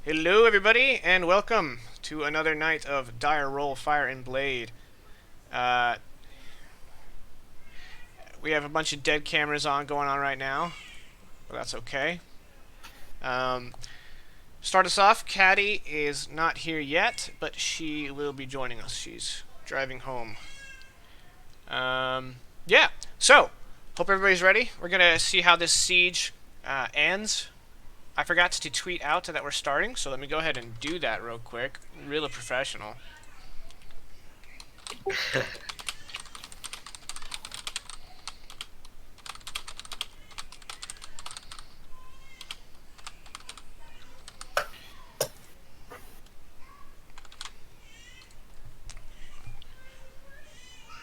Hello, everybody, and welcome to another night of Dire Roll Fire and Blade. Uh, we have a bunch of dead cameras going on right now, but that's okay. Um, Start us off. Caddy is not here yet, but she will be joining us. She's driving home. Yeah. So, hope everybody's ready. We're gonna see how this siege ends. I forgot to tweet out that we're starting, so let me go ahead and do that real quick. Real professional.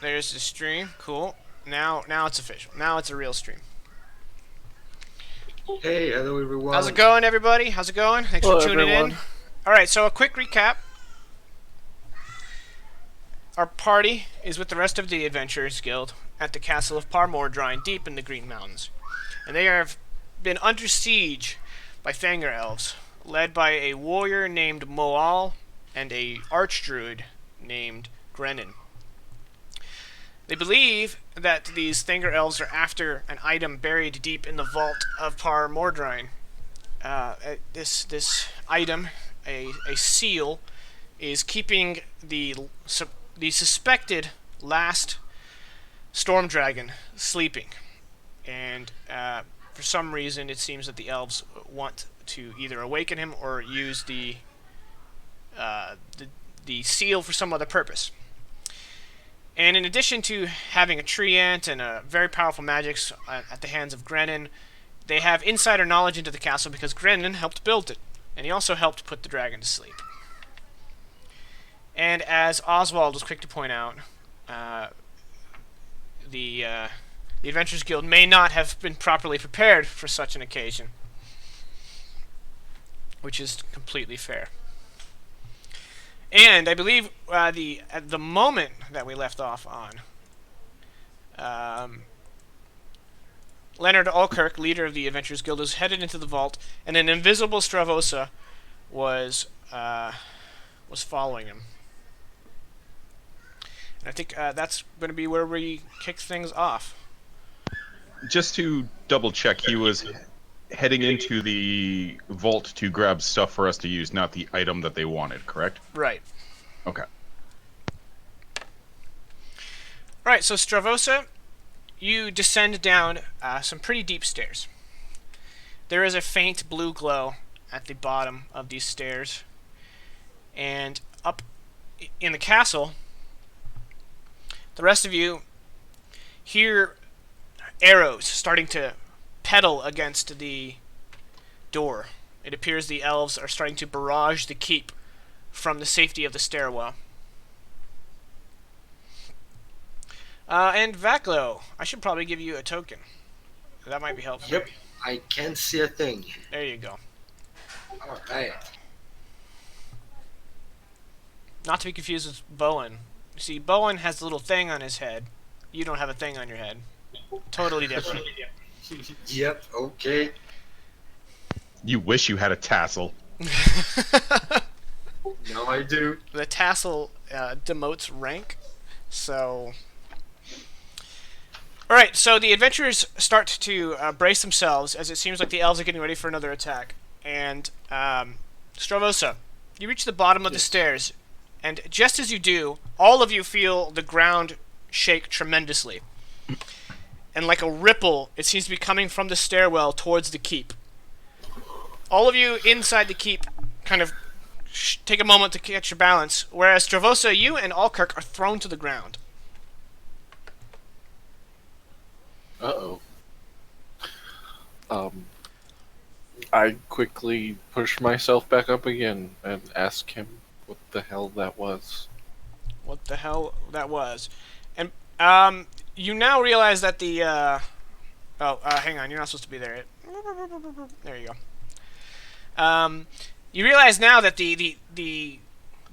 There's the stream. Cool. Now it's official. Now it's a real stream. Hey, hello everyone. How's it going, everybody? How's it going? Thanks for tuning in. All right, so a quick recap. Our party is with the rest of the Adventurers Guild at the castle of Parmordrine, deep in the Green Mountains, and they have been under siege by Fangor elves, led by a warrior named Moal and a archdruid named Grennan. They believe that these Thanger elves are after an item buried deep in the vault of Parmordrine. This item, a seal, is keeping the suspected last storm dragon sleeping, and for some reason it seems that the elves want to either awaken him or use the seal for some other purpose. And in addition to having a treant and very powerful magics at the hands of Grennan, they have insider knowledge into the castle because Grennan helped build it, and he also helped put the dragon to sleep. And as Oswald was quick to point out, the Adventurers Guild may not have been properly prepared for such an occasion, which is completely fair. And I believe at the moment that we left off on, Leonard Alkirk, leader of the Adventurers Guild, was headed into the vault, and an invisible Stravosa was following him. And I think that's going to be where we kick things off. Just to double check, he was heading into the vault to grab stuff for us to use, not the item that they wanted, correct? Right. Okay. Right, so Stravosa, you descend down some pretty deep stairs. There is a faint blue glow at the bottom of these stairs. And up in the castle, the rest of you hear arrows starting to pedal against the door. It appears the elves are starting to barrage the keep from the safety of the stairwell. And Vaklo, I should probably give you a token. That might be helpful. Yep, I can't see a thing. There you go. Alright. Not to be confused with Bowen. You see, Bowen has a little thing on his head. You don't have a thing on your head. Totally different. Yep, okay. You wish you had a tassel. Now I do. The tassel demotes rank, so... Alright, so the adventurers start to brace themselves as it seems like the elves are getting ready for another attack. And, Stravosa, you reach the bottom of the stairs, and just as you do, all of you feel the ground shake tremendously. And like a ripple, it seems to be coming from the stairwell towards the keep. All of you inside the keep kind of take a moment to catch your balance, whereas Stravosa, you and Alkirk are thrown to the ground. Uh-oh. I quickly push myself back up again and ask him what the hell that was. What the hell that was. And, you now realize that the, hang on, you're not supposed to be there yet. There you go. You realize now that the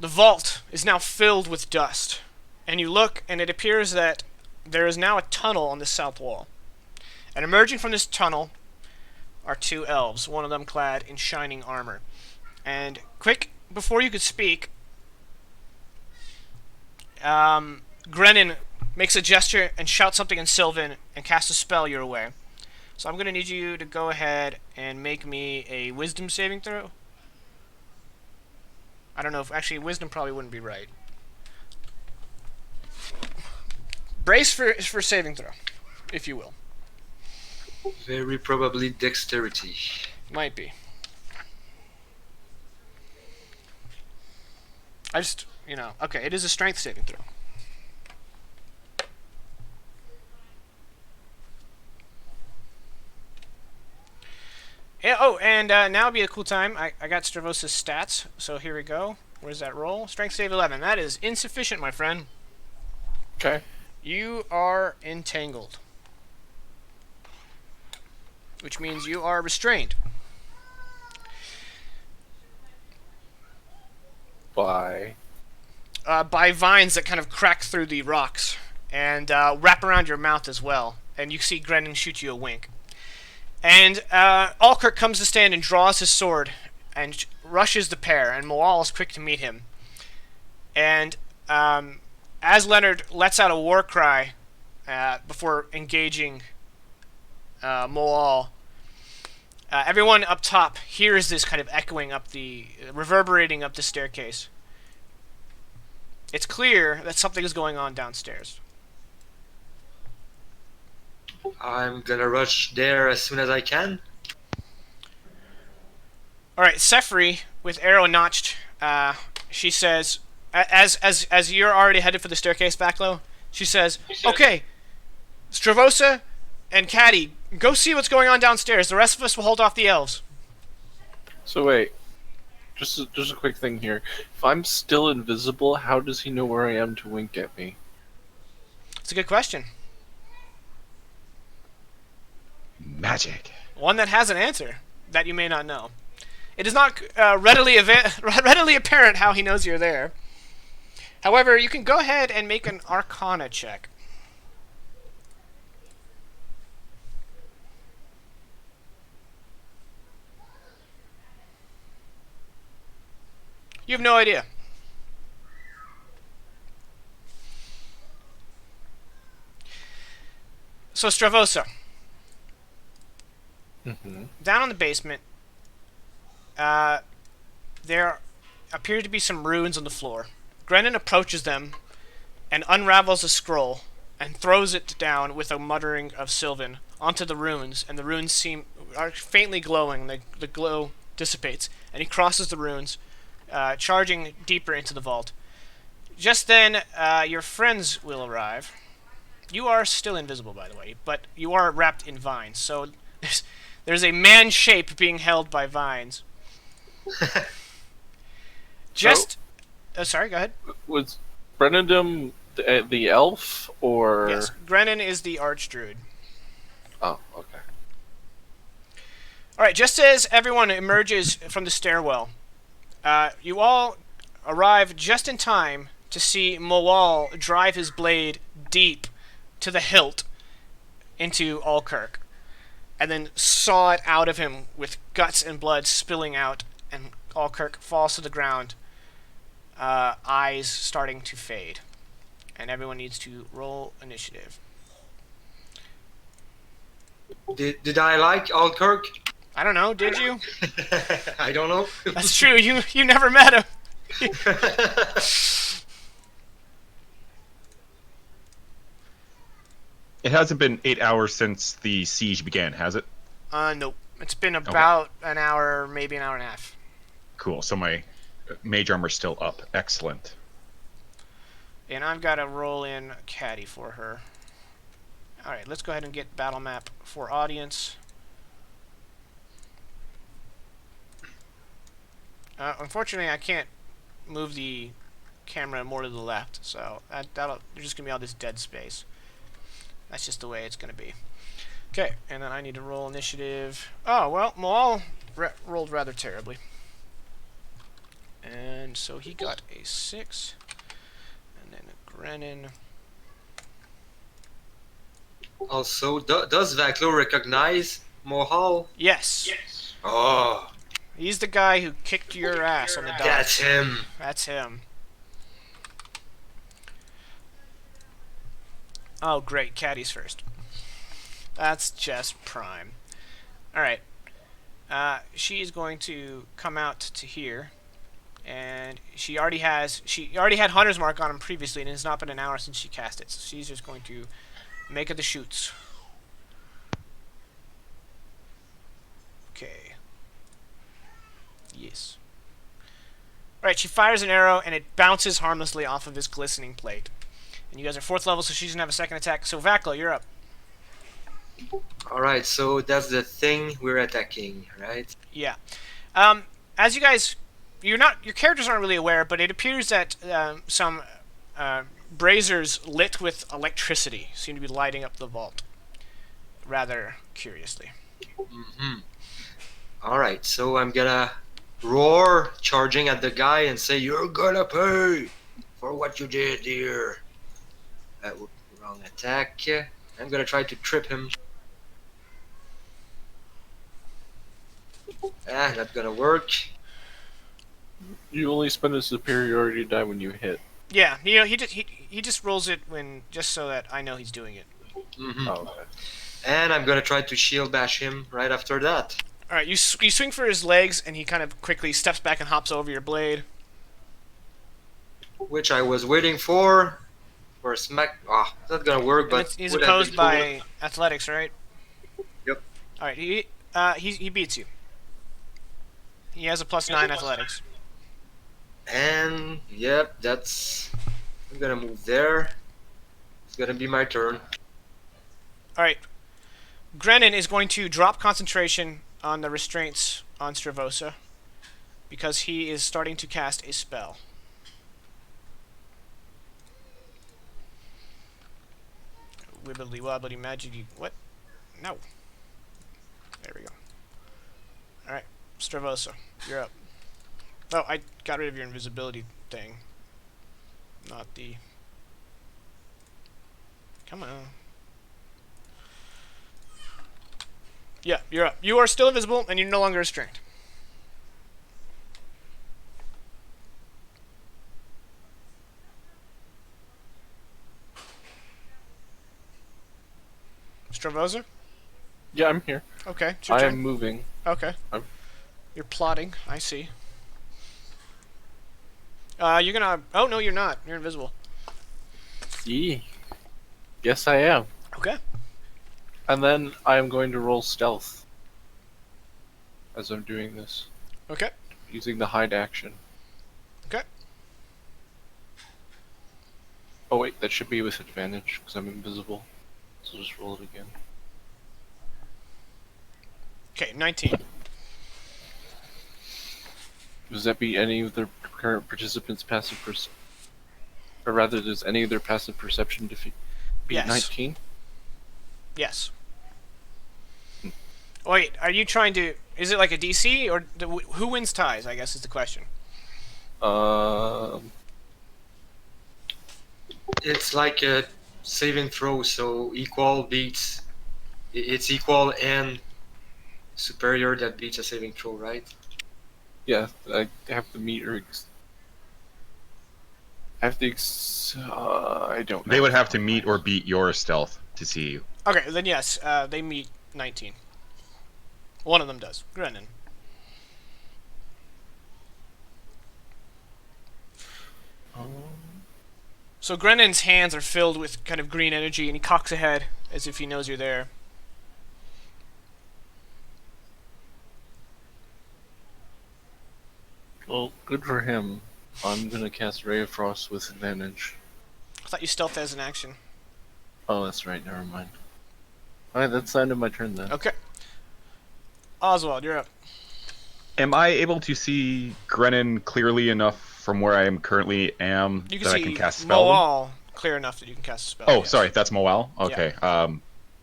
vault is now filled with dust. And you look, and it appears that there is now a tunnel on the south wall. And emerging from this tunnel are two elves, one of them clad in shining armor. And quick, before you could speak, Grennan makes a gesture and shouts something in Sylvan and casts a spell your way. So I'm going to need you to go ahead and make me a wisdom saving throw. I don't know if... Actually, wisdom probably wouldn't be right. Brace for saving throw, if you will. Very probably dexterity. Might be. I just, okay, it is a strength saving throw. Yeah, oh, and now would be a cool time. I got Stravosa's stats, so here we go. Where's that roll? Strength save 11. That is insufficient, my friend. Okay. You are entangled. Which means you are restrained. By By vines that kind of crack through the rocks and wrap around your mouth as well. And you see Grennan shoot you a wink. And Alkirk comes to stand and draws his sword and rushes the pair, and Moal is quick to meet him. And as Leonard lets out a war cry before engaging Moal, everyone up top hears this kind of echoing up reverberating up the staircase. It's clear that something is going on downstairs. I'm gonna rush there as soon as I can. Alright, Sefri, with arrow notched, she says, as you're already headed for the staircase back low, she says, okay, Stravosa and Caddy, go see what's going on downstairs. The rest of us will hold off the elves. So wait, just a quick thing here. If I'm still invisible, how does he know where I am to wink at me? It's a good question. Magic. One that has an answer that you may not know. It is not readily apparent how he knows you're there. However, you can go ahead and make an Arcana check. You have no idea. So, Stravosa. Mm-hmm. Down in the basement, there appear to be some runes on the floor. Grennan approaches them and unravels a scroll and throws it down with a muttering of Sylvan onto the runes, and the runes are faintly glowing. The glow dissipates, and he crosses the runes, charging deeper into the vault. Just then, your friends will arrive. You are still invisible, by the way, but you are wrapped in vines, so there's a man shape being held by vines. Sorry, go ahead. Was Brennendum the elf, or... Yes, Grennan is the archdruid. Oh, okay. Alright, just as everyone emerges from the stairwell, you all arrive just in time to see Moal drive his blade deep to the hilt into Alkirk, and then saw it out of him with guts and blood spilling out, and Alkirk falls to the ground, eyes starting to fade. And everyone needs to roll initiative. Did I like Alkirk? I don't know, did you? I don't know. That's true, you never met him. It hasn't been 8 hours since the siege began, has it? Nope. It's been about an hour, maybe an hour and a half. Cool. So my mage armor's still up. Excellent. And I've got to roll in Caddy for her. Alright, let's go ahead and get battle map for audience. Unfortunately, I can't move the camera more to the left, so there's just going to be all this dead space. That's just the way it's going to be. Okay, and then I need to roll initiative. Oh, well, Moal rolled rather terribly. And so he got a 6. And then Grennan. Also, does Vaclo recognize Mohal? Yes. Oh. He's the guy who kicked your ass on the dock. That's him. That's him. Oh, great. Caddy's first. That's just prime. Alright. She is going to come out to here. And she already had Hunter's Mark on him previously, and it has not been an hour since she cast it. So she's just going to make it the shoots. Okay. Yes. Alright, she fires an arrow, and it bounces harmlessly off of his glistening plate. And you guys are 4th level, so she doesn't have a second attack. So Vakla, you're up. Alright, so that's the thing we're attacking, right? Yeah. As you guys, your characters aren't really aware, but it appears that some braziers lit with electricity seem to be lighting up the vault. Rather curiously. Mm-hmm. Alright, so I'm gonna roar, charging at the guy, and say, "You're gonna pay for what you did here." Wrong attack. I'm gonna try to trip him. Not gonna work. You only spend a superiority die when you hit. Yeah, he just rolls it just so that I know he's doing it. Mm-hmm. Oh, okay. And I'm gonna try to shield bash him right after that. All right, you swing for his legs, and he kind of quickly steps back and hops over your blade. Which I was waiting for a smack. It's not gonna work, but He's would have opposed been by athletics, right? Yep. All right, he beats you. He has a +9 athletics. And yep, I'm gonna move there. It's gonna be my turn. All right, Grennan is going to drop concentration on the restraints on Stravosa because he is starting to cast a spell. Wibbly wobbly magic. What? No. There we go. Alright, Stravosa, you're up. Oh, I got rid of your invisibility thing. Not the... Come on. Yeah, you're up. You are still invisible, and you're no longer restrained. Stravosa? Yeah, I'm here. Okay, it's your I turn. am moving. Okay. I'm- You're plotting, I see. You're gonna... Oh, no, you're not. You're invisible. Yee. Yes, I am. Okay. And then I am going to roll stealth as I'm doing this, Okay. using the hide action. Okay. Oh wait, that should be with advantage because I'm invisible. So just roll it again. Okay, 19. Does that be any of the current participants' passive or rather, does any of their passive perception defeat be Yes. 19? Yes. Wait, are you trying to... Is it like a DC, or who wins ties, I guess is the question. It's like a saving throw, so equal beats. It's equal and superior that beats a saving throw, right? Yeah, I have to meet or I have to I don't know. They would have to meet or beat your stealth to see you. Okay, then yes, they meet 19. One of them does. Grennan. So Grennan's hands are filled with kind of green energy, and he cocks ahead as if he knows you're there. Well, good for him. I'm gonna cast Ray of Frost with advantage. I thought you stealthed as an action. Oh, that's right, never mind. Alright, that's the end of my turn then. Okay. Oswald, you're up. Am I able to see Grennan clearly enough from where I am currently You can that I see can cast spell? Moal clear enough that you can cast a spell. Oh, yes. sorry, that's Moel? Okay,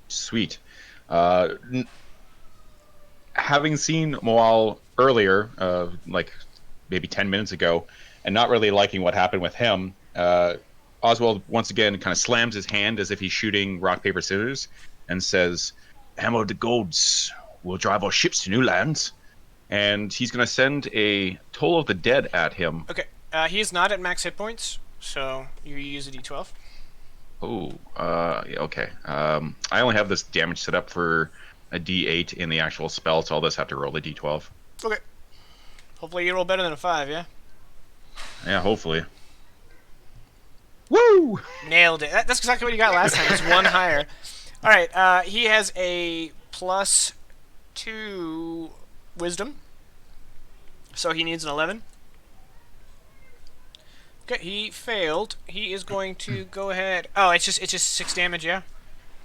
sweet. Having seen Moal earlier, like maybe 10 minutes ago, and not really liking what happened with him, Oswald once again kind of slams his hand as if he's shooting rock, paper, scissors, and says, "Hammer of the gods will drive our ships to new lands. and he's going to send a Toll of the Dead at him. Okay. He is not at max hit points, so you use a d12. Oh, yeah, okay. I only have this damage set up for a D8 in the actual spell, so I'll just have to roll a D12. Okay. Hopefully you roll better than a 5, yeah? Yeah, hopefully. Woo! Nailed it. That's exactly what you got last time. It's one higher. All right. He has a +2 wisdom, so he needs an 11. Okay, he failed. He is going to go ahead. Oh, it's just 6 damage, yeah.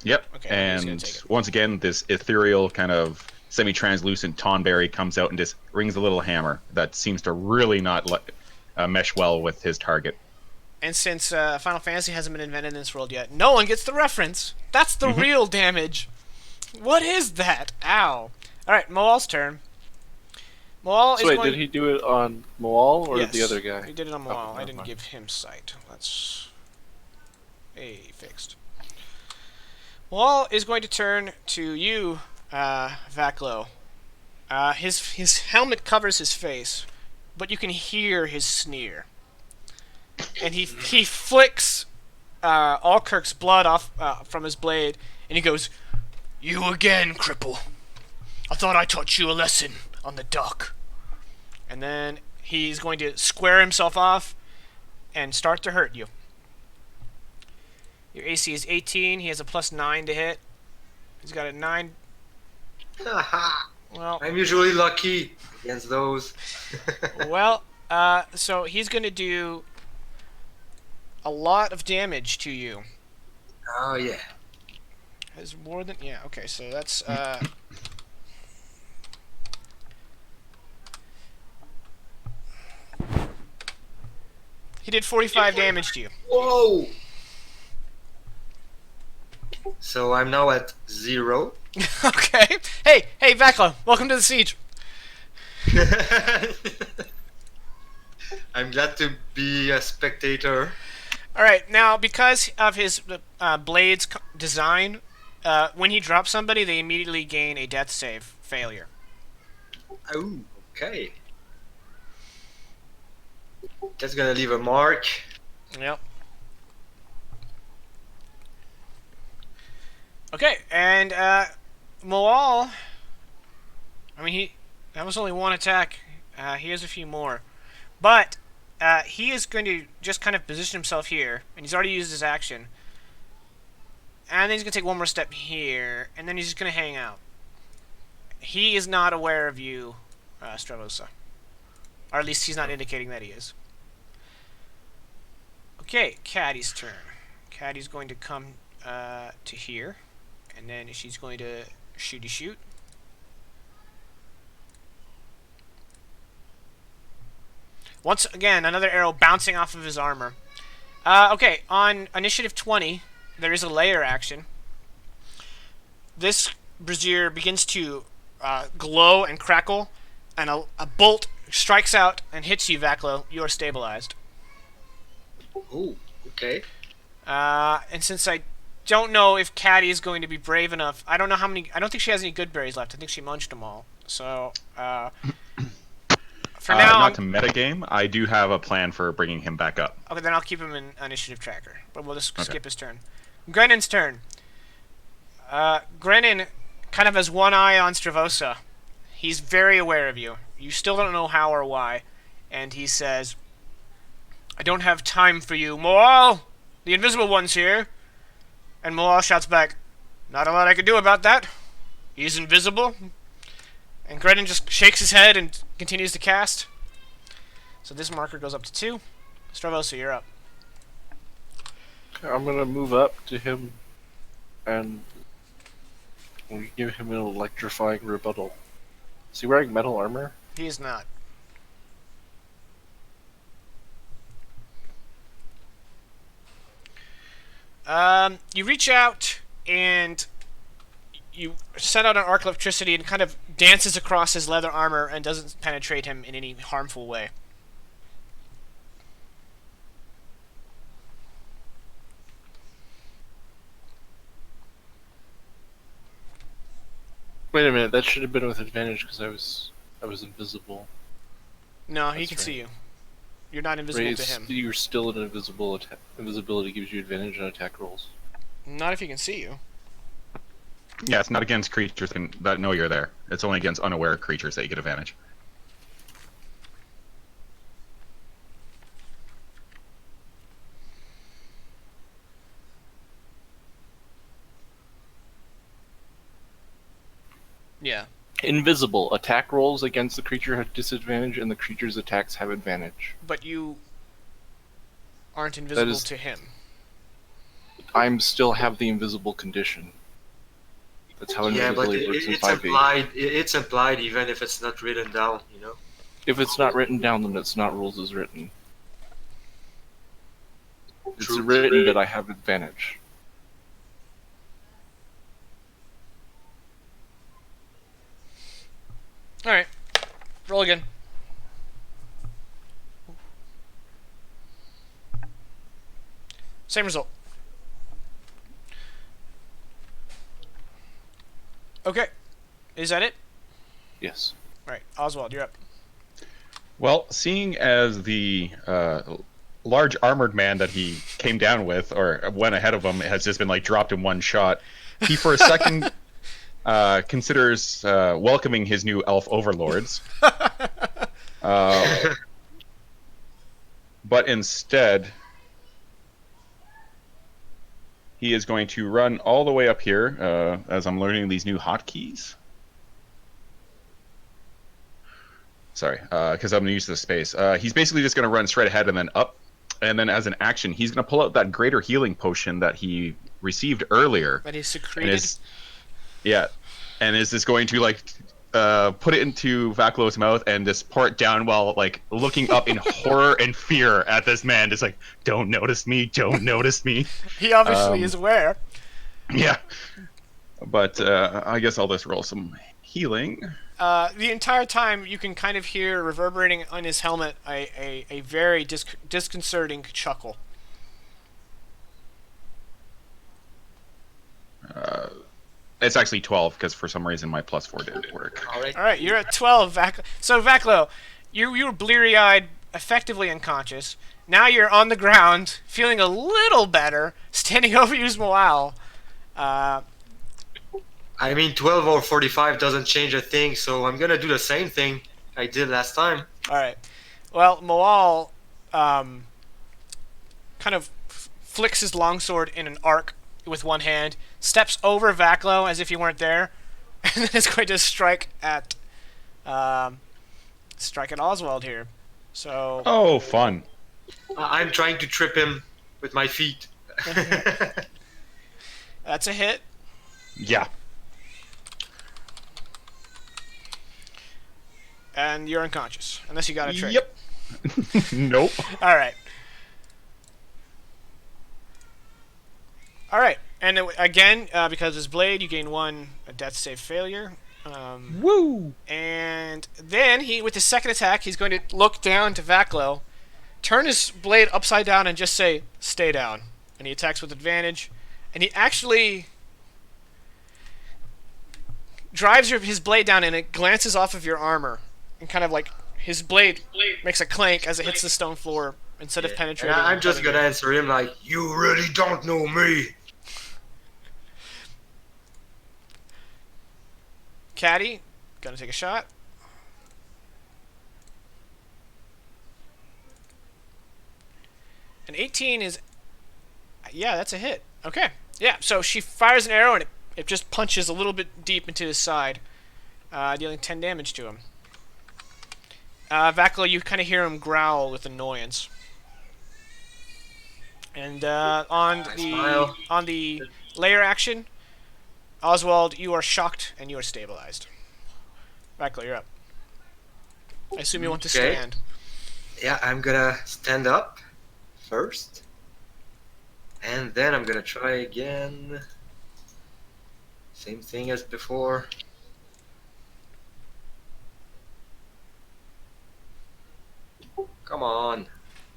Yep. Okay, he's gonna And take it. once again, this ethereal kind of semi-translucent Tonberry comes out and just rings a little hammer that seems to really not mesh well with his target. And since Final Fantasy hasn't been invented in this world yet, no one gets the reference. That's the real damage. What is that? Ow. All right, Moal's turn. Moal So is wait, going... did he do it on Moal or Yes, the other guy? he did it on Moal. I never didn't mind. give him sight. That's fixed. Moal is going to turn to you, Vaklo. His helmet covers his face, but you can hear his sneer. And he flicks Alkirk's blood off from his blade, and he goes, "You again, cripple. I thought I taught you a lesson on the dock." And then he's going to square himself off and start to hurt you. Your AC is 18. He has a +9 to hit. He's got a 9. Well, I'm usually lucky against those. so he's going to do a lot of damage to you. Oh yeah. Has more than... Yeah, okay, so that's... He did 45 damage to you. Whoa! So I'm now at 0. Okay. Hey, Vaklo, welcome to the siege. I'm glad to be a spectator. All right, now because of his blade's design, when he drops somebody, they immediately gain a death save failure. Oh, okay. That's gonna leave a mark. Yep. Okay, and Moal. I mean, that was only one attack. He has a few more, but he is going to just kind of position himself here, and he's already used his action. And then he's going to take one more step here, and then he's just going to hang out. He is not aware of you, Stravosa. Or at least he's not indicating that he is. Okay, Caddy's turn. Caddy's going to come to here, and then she's going to shoot. Once again, another arrow bouncing off of his armor. Okay, on initiative 20, there is a layer action. This brazier begins to glow and crackle, and a bolt strikes out and hits you, Vaklo. You are stabilized. Oh, okay. And since I don't know if Caddy is going to be brave enough, I don't know how many. I don't think she has any good berries left. I think she munched them all. So, for now, not to metagame, I do have a plan for bringing him back up. okay, then I'll keep him in initiative tracker. But we'll just skip his turn. Grenan's turn. Grenin kind of has one eye on Stravosa. He's very aware of you. You still don't know how or why. And he says, "I don't have time for you, Moal! The Invisible One's here." And Moal shouts back, "Not a lot I can do about that. He's invisible." And Grenin just shakes his head and continues to cast. So this marker goes up to 2. Stravosa, you're up. I'm gonna move up to him and we give him an electrifying rebuttal. Is he wearing metal armor? He is not. You reach out and you set out an arc of electricity and kind of dances across his leather armor and doesn't penetrate him in any harmful way. Wait a minute, that should have been with advantage because I was I was invisible. No, he That's can right. see you. You're not invisible to him. You're still an invisible. Invisibility gives you advantage on attack rolls. Not if he can see you. Yeah, it's not against creatures that know you're there. It's only against unaware creatures that you get advantage. Yeah. Invisible. Attack rolls against the creature have disadvantage, and the creature's attacks have advantage. But you aren't invisible is- to him. I'm still have the invisible condition. That's how Yeah, but invisibility works in it's 5e. implied. It's implied even if it's not written down. You know. If it's not written down, then it's not rules as written. It's True. written that I have advantage. Alright. Roll again. Same result. Okay. Is that it? Yes. Alright, Oswald, you're up. Well, seeing as the large armored man that he came down with, or went ahead of him, has just been like dropped in one shot, he for a second considers welcoming his new elf overlords. But instead, he is going to run all the way up here as I'm learning these new hotkeys. Sorry, because I'm used to the space. He's basically just going to run straight ahead and then up. And then as an action, he's going to pull out that greater healing potion that he received earlier. That is secreted. And is this going to like put it into Vaklo's mouth and just pour it down while like looking up in horror and fear at this man, just like, don't notice me, don't notice me. He obviously is aware. Yeah. But I guess I'll just roll some healing. The entire time, you can kind of hear reverberating on his helmet a very disconcerting chuckle. It's actually 12 because for some reason my +4 didn't work. All right. All right, you're at 12, So, Vaklo, you were bleary-eyed, effectively unconscious. Now you're on the ground, feeling a little better, standing over you, Moal. I mean, 12 or 45 doesn't change a thing, so I'm gonna do the same thing I did last time. All right. Well, Moal kind of flicks his longsword in an arc with one hand, steps over Vaklo as if he weren't there, and then is going to strike at Oswald here. So. Oh, fun. I'm trying to trip him with my feet. That's a hit. Yeah. And you're unconscious, unless you got a trick. Yep. Nope. All right. All right. And again, because his blade, you gain one death save failure. Woo! And then he, with his second attack, he's going to look down to Vaklo, turn his blade upside down, and just say, "Stay down." And he attacks with advantage. And he actually drives his blade down, and it glances off of your armor, and kind of like his blade makes a clank as it hits the stone floor instead of penetrating. I'm just gonna answer him like, "You really don't know me." Caddy, gonna take a shot. An 18 is... Yeah, that's a hit. Okay. Yeah, so she fires an arrow, and it just punches a little bit deep into his side, dealing 10 damage to him. Vaklo, you kind of hear him growl with annoyance. And on the layer action, Oswald, you are shocked and you are stabilized. Vaklo, you're up. I assume you want to Okay. stand. Yeah, I'm gonna stand up first. And then I'm gonna try again. Same thing as before. Come on.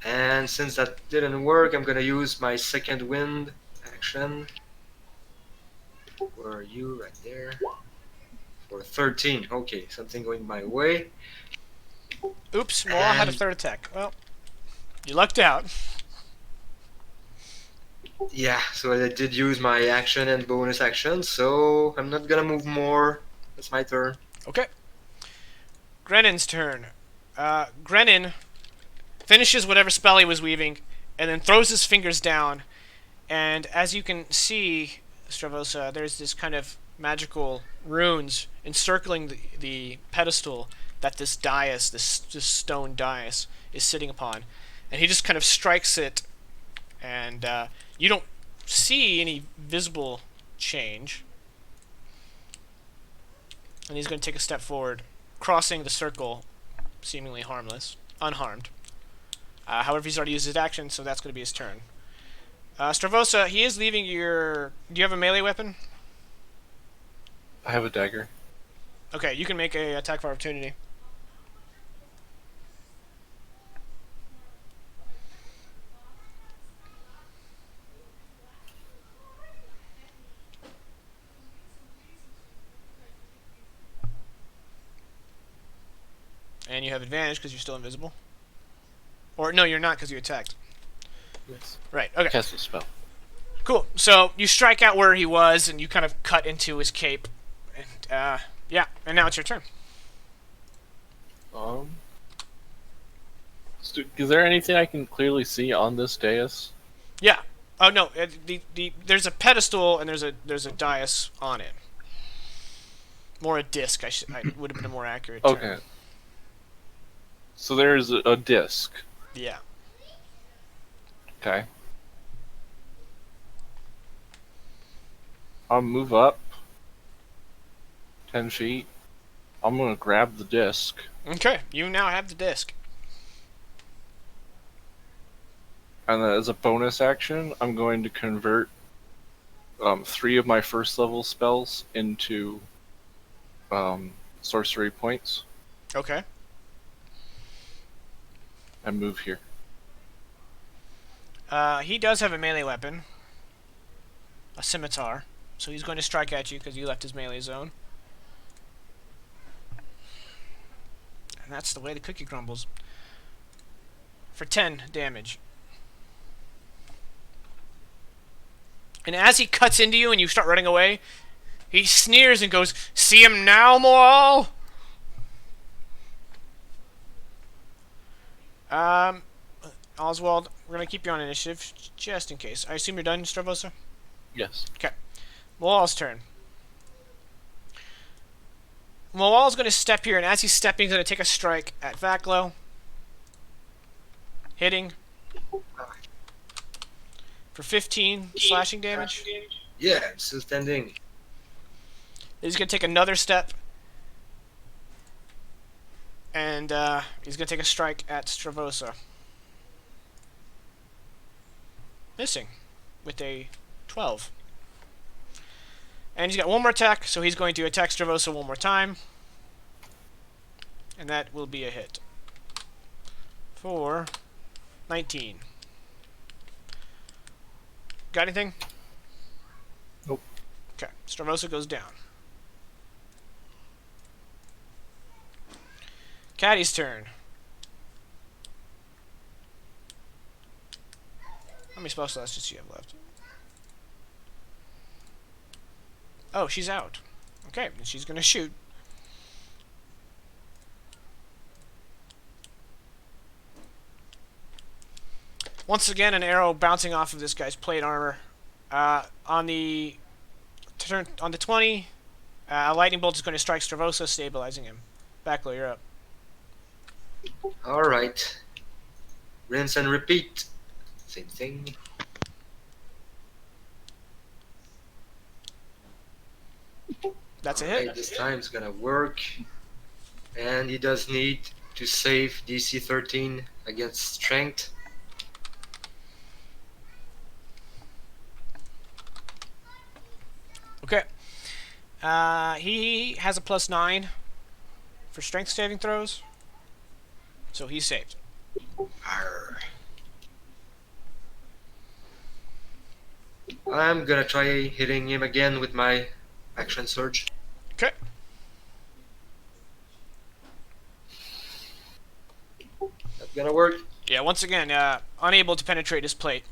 And since that didn't work, I'm gonna use my second wind action. Where are you? Right there. for 13. Okay, something going my way. Oops, Moal had a third attack. Well, you lucked out. Yeah, so I did use my action and bonus action, so I'm not gonna move more. That's my turn. Okay. Grennin's turn. Grennin finishes whatever spell he was weaving, and then throws his fingers down. And as you can see, Stravosa, there's this kind of magical runes encircling the pedestal that this dais, this stone dais, is sitting upon. And he just kind of strikes it, and you don't see any visible change. And he's going to take a step forward, crossing the circle, seemingly unharmed. However, he's already used his action, so that's going to be his turn. Stravosa, he is leaving your... Do you have a melee weapon? I have a dagger. Okay, you can make a attack of opportunity. And you have advantage because you're still invisible. Or, no, you're not because you attacked. Yes. Right, okay. Cast a spell. Cool. So, you strike out where he was, and you kind of cut into his cape. And, yeah, and now it's your turn. Is there anything I can clearly see on this dais? Yeah. Oh, no, there's a pedestal, and there's a dais on it. More a disc, I would have been a more accurate term. Okay. So there's a disc. Yeah. Okay. I'll move up 10 feet. I'm gonna grab the disc. Okay, you now have the disc. And then as a bonus action, I'm going to convert 3 of my first level spells into sorcery points Okay. and move here. He does have a melee weapon. A scimitar. So he's going to strike at you because you left his melee zone. And that's the way the cookie crumbles. For 10 damage. And as he cuts into you and you start running away, he sneers and goes, "See him now, Moal?" Oswald, we're going to keep you on initiative, just in case. I assume you're done, Stravosa? Yes. Okay. Moal's turn. Moal's going to step here, and as he's stepping, he's going to take a strike at Vaklo. Hitting. For 15 slashing damage. Yeah, I'm still standing. He's going to take another step. And he's going to take a strike at Stravosa. Missing. With a 12. And he's got one more attack, so he's going to attack Stravosa one more time. And that will be a hit. For 19. Got anything? Nope. Okay, Stravosa goes down. Caddy's turn. How many spell slots does she have left? Oh, she's out. Okay, and she's gonna shoot. Once again, an arrow bouncing off of this guy's plate armor. On the 20, a lightning bolt is going to strike Stravosa, stabilizing him. Vaklo, you're up. Alright. Rinse and repeat. Same thing. That's a Alright, hit. this time it's gonna work. And he does need to save DC 13 against strength. Okay. He has a +9 for strength saving throws. So he's saved. Arr. I'm gonna try hitting him again with my action surge. Okay. gonna work. Yeah, once again, unable to penetrate his plate.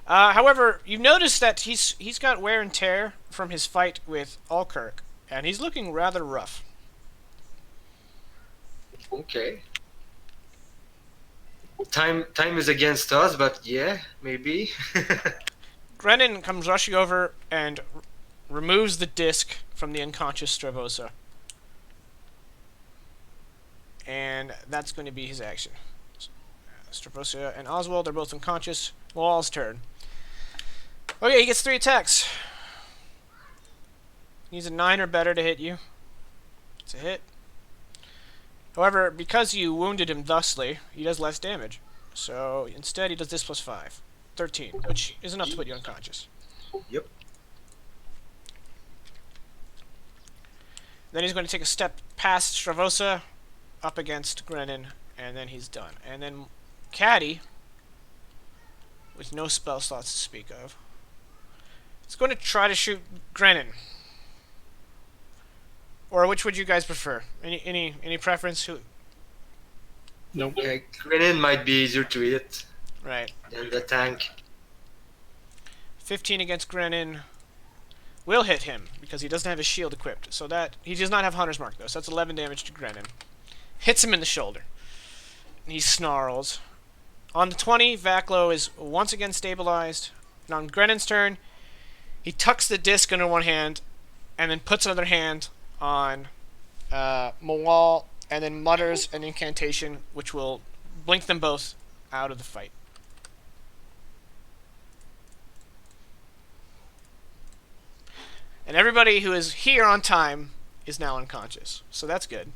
However, you've noticed that he's got wear and tear from his fight with Alkirk, and he's looking rather rough. Okay. Time is against us, but yeah, maybe. Grennan comes rushing over and removes the disc from the unconscious Stravosa. And that's going to be his action. Stravosa and Oswald are both unconscious. Wall's turn. Okay, he gets 3 attacks. He's a 9 or better to hit you. It's a hit. However, because you wounded him thusly, he does less damage. So instead he does this plus 5. 13, which is enough to put you unconscious. Yep. Then he's going to take a step past Stravosa, up against Grennan, and then he's done. And then Caddy, with no spell slots to speak of, is going to try to shoot Grennan. Or which would you guys prefer? Any preference? Who? Nope. Yeah, Grennan might be easier to hit Right. than the tank. 15 against Grennan will hit him because he doesn't have his shield equipped. So that he does not have Hunter's Mark though. So that's 11 damage to Grennan. Hits him in the shoulder. And he snarls. On the 20, Vaklo is once again stabilized. And on Grennan's turn, he tucks the disc under one hand and then puts another hand on Mawal and then mutters an incantation which will blink them both out of the fight. And everybody who is here on time is now unconscious. So that's good.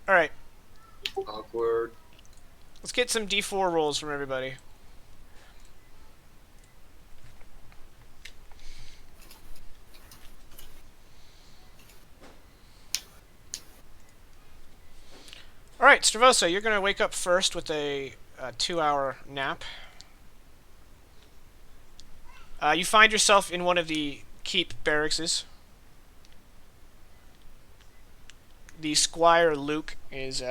Alright, Awkward. let's get some D4 rolls from everybody. Alright, Stravosa, you're going to wake up first with a 2-hour nap. You find yourself in one of the keep barracks. The Squire Luke is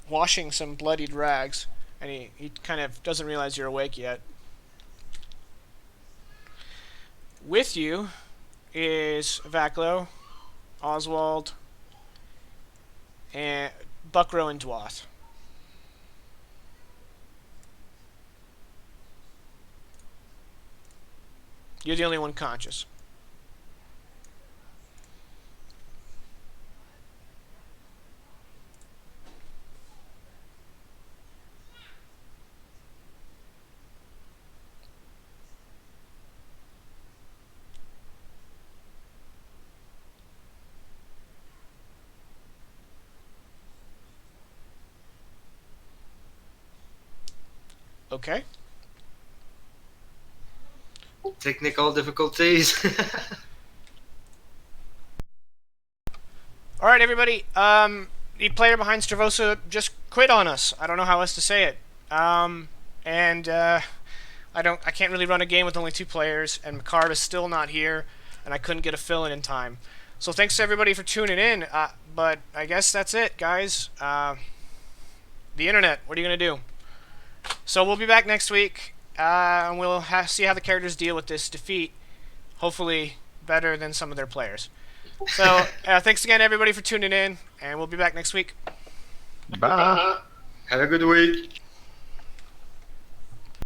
washing some bloodied rags, and he kind of doesn't realize you're awake yet. With you is Vaklo, Oswald, and Buckrow and Dwath. You're the only one conscious. Okay. Technical difficulties. Alright, everybody. The player behind Stravosa just quit on us. I don't know how else to say it. I can't really run a game with only 2 players, and McCarb is still not here, and I couldn't get a fill-in time. So thanks to everybody for tuning in, but I guess that's it, guys. The internet, what are you going to do? So we'll be back next week, and we'll see how the characters deal with this defeat. Hopefully better than some of their players. So thanks again, everybody, for tuning in, and we'll be back next week. Bye. Have a good week.